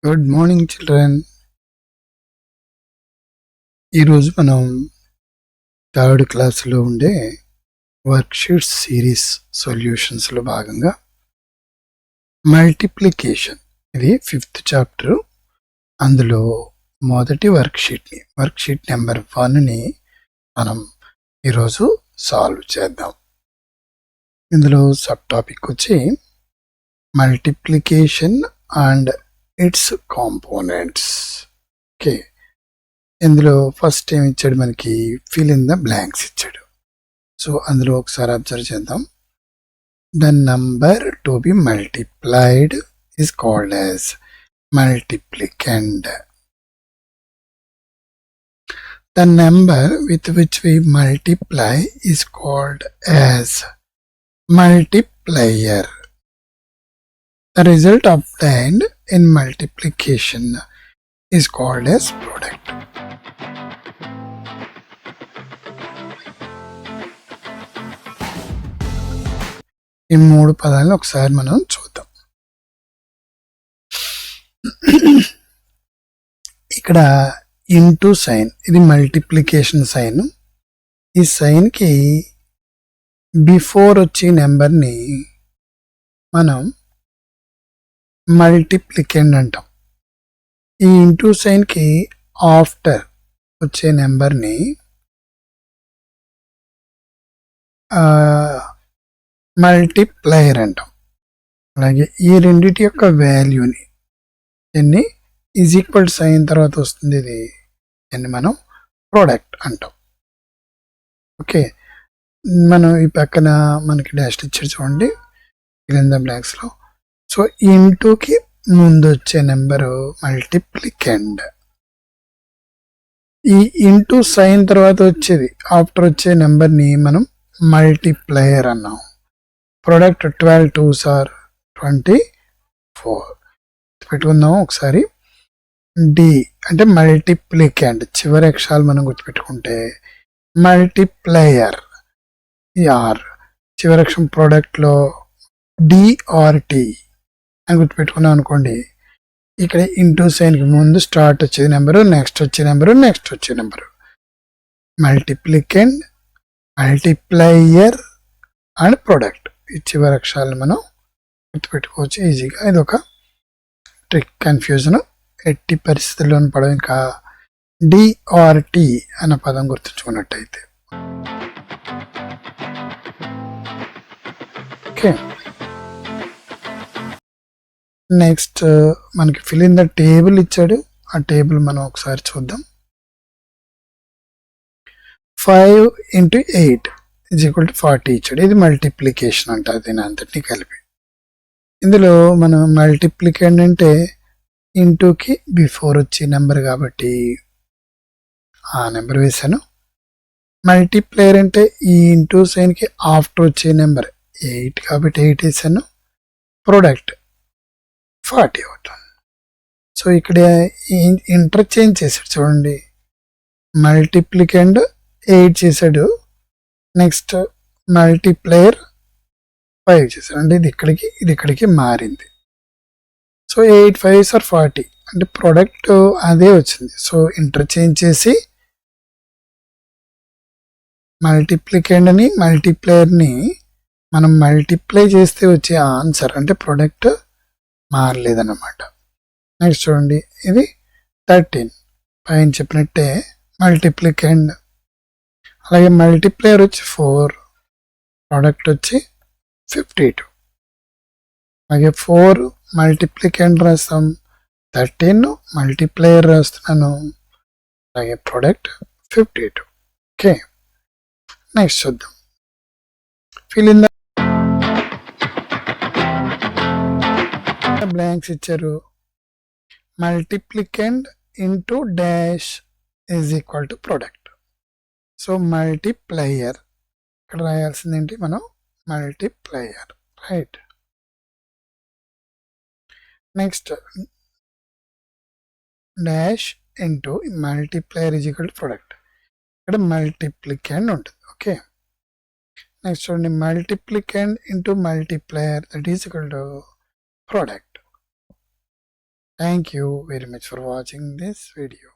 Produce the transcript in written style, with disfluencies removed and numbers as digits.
Good morning children. ఈరోజు మనం third క్లాస్లో ఉండే వర్క్షీట్స్ సిరీస్ సొల్యూషన్స్లో భాగంగా మల్టిప్లికేషన్, ఇది 5th చాప్టర్. అందులో మొదటి వర్క్షీట్ నెంబర్ 1ని మనం ఈరోజు సాల్వ్ చేద్దాం. ఇందులో సబ్ టాపిక్ వచ్చి multiplication and its components. Okay, ఇందులో ఫస్ట్ ఏం ఇచ్చాడు, మనకి ఫిల్ ఇన్ ద బ్లాంక్స్ ఇచ్చాడు. సో అందులో ఒకసారి అబ్జర్వ్ చేద్దాం. The number to be multiplied is called as multiplicand. The number with which we multiply is called as multiplier. The result obtained in multiplication is called as product. ఈ మూడు పదాలను ఒకసారి మనం చూద్దాం. ఇక్కడ ఇంటూ సైన్, ఇది multiplication sign. ఈ సైన్కి before వచ్చే నెంబర్ని మనం మల్టిప్లికెండ్ అంటాం. ఈ ఇంటూ సైన్కి ఆఫ్టర్ వచ్చే నెంబర్ని మల్టిప్లయర్ అంటాం. అలాగే ఈ రెండిటి యొక్క వాల్యూని దీన్ని ఈజ్ ఈక్వల్ సైన్ తర్వాత వస్తుంది, దీన్ని మనం ప్రోడక్ట్ అంటాం. ఓకే, మనం ఈ పక్కన మనకి డాష్ ఇచ్చాడు చూడండి, కింద బ్లాక్స్లో. సో ఇంటూకి ముందు వచ్చే నెంబరు మల్టిప్లికెండ్. ఈ ఇంటూ సైన్ తర్వాత వచ్చేది ఆఫ్టర్ వచ్చే నెంబర్ని మనం మల్టిప్లయర్ అన్నాం. ప్రోడక్ట్ 12 2s are 24 పెట్టుకుందాం ఒకసారి. డి అంటే మల్టిప్లికెండ్, చివరి అక్షరాలు మనం గుర్తుపెట్టుకుంటే మల్టిప్లయర్. ఆర్ చివరి అక్షరం ప్రోడక్ట్లో డిఆర్టి అని గుర్తుపెట్టుకున్నాం అనుకోండి. ఇక్కడ ఇంటూ సైన్కి ముందు స్టార్ట్ వచ్చేది నెంబరు, నెక్స్ట్ వచ్చే నెంబరు, నెక్స్ట్ వచ్చే నెంబరు. మల్టిప్లికెండ్, మల్టిప్లయర్ అండ్ ప్రోడక్ట్, ఈ చివరి అక్షరాలను మనం గుర్తుపెట్టుకోవచ్చు ఈజీగా. ఇది ఒక ట్రిక్. కన్ఫ్యూజన్ ఎట్టి పరిస్థితుల్లోనూ పడవ. ఇంకా డిఆర్టి అన్న పదం గుర్తుంచుకున్నట్టయితే. ఓకే, నెక్స్ట్ మనకి ఫిల్ ఇన్ ద టేబుల్ ఇచ్చాడు. ఆ టేబుల్ మనం ఒకసారి చూద్దాం. 5 into 8 is equal to 40 ఇచ్చాడు. ఇది మల్టిప్లికేషన్ అంటారు దీని అంతటినీ కలిపి. ఇందులో మనం మల్టిప్లికెండ్ అంటే ఇంటూకి బిఫోర్ వచ్చే నెంబర్ కాబట్టి ఆ నెంబర్ వేసాను. మల్టిప్లేయర్ అంటే ఈ ఇంటూ సైన్కి ఆఫ్టర్ వచ్చే నెంబర్ 8 కాబట్టి 8 వేసాను. ప్రోడక్ట్ 40 అవుతుంది. సో ఇక్కడ ఇంటర్చేంజ్ చేశాడు చూడండి, మల్టిప్లికెండ్ 8 చేశాడు, నెక్స్ట్ మల్టిప్లేయర్ 5 చేశాడు. అంటే ఇది ఇక్కడికి మారింది. సో 8 5s are 40 అంటే ప్రోడక్ట్ అదే వచ్చింది. సో ఇంటర్చేంజ్ చేసి మల్టిప్లికెండ్ని మల్టిప్లేయర్ని మనం మల్టిప్లై చేస్తే వచ్చే ఆన్సర్ అంటే ప్రోడక్ట్ మారలేదన్నమాట. నెక్స్ట్ చూడండి, ఇది 13 పైన చెప్పినట్టే మల్టిప్లికెండ్. అలాగే మల్టిప్లేయర్ వచ్చి 4, ప్రోడక్ట్ వచ్చి 52. అలాగే 4 మల్టిప్లికెండ్ రాస్తాం, 13 మల్టిప్లేయర్ రాస్తున్నాను, అలాగే ప్రోడక్ట్ 52. ఓకే, నెక్స్ట్ చూద్దాం. ఫిల్ ఇన్ ద బ్లాంక్స్ ఇచ్చారు. Multiplicand into dash is equal to product. So multiplier ఇక్కడ రాయాల్సింది ఏంటి, మనం multiplier, right. Next dash into multiplier is equal to product. ఇక్కడ మల్టిప్లికెండ్ ఉంటుంది. ఓకే, నెక్స్ట్ చూడండి, multiplicand into multiplier that is equal to product. Thank you very much for watching this video.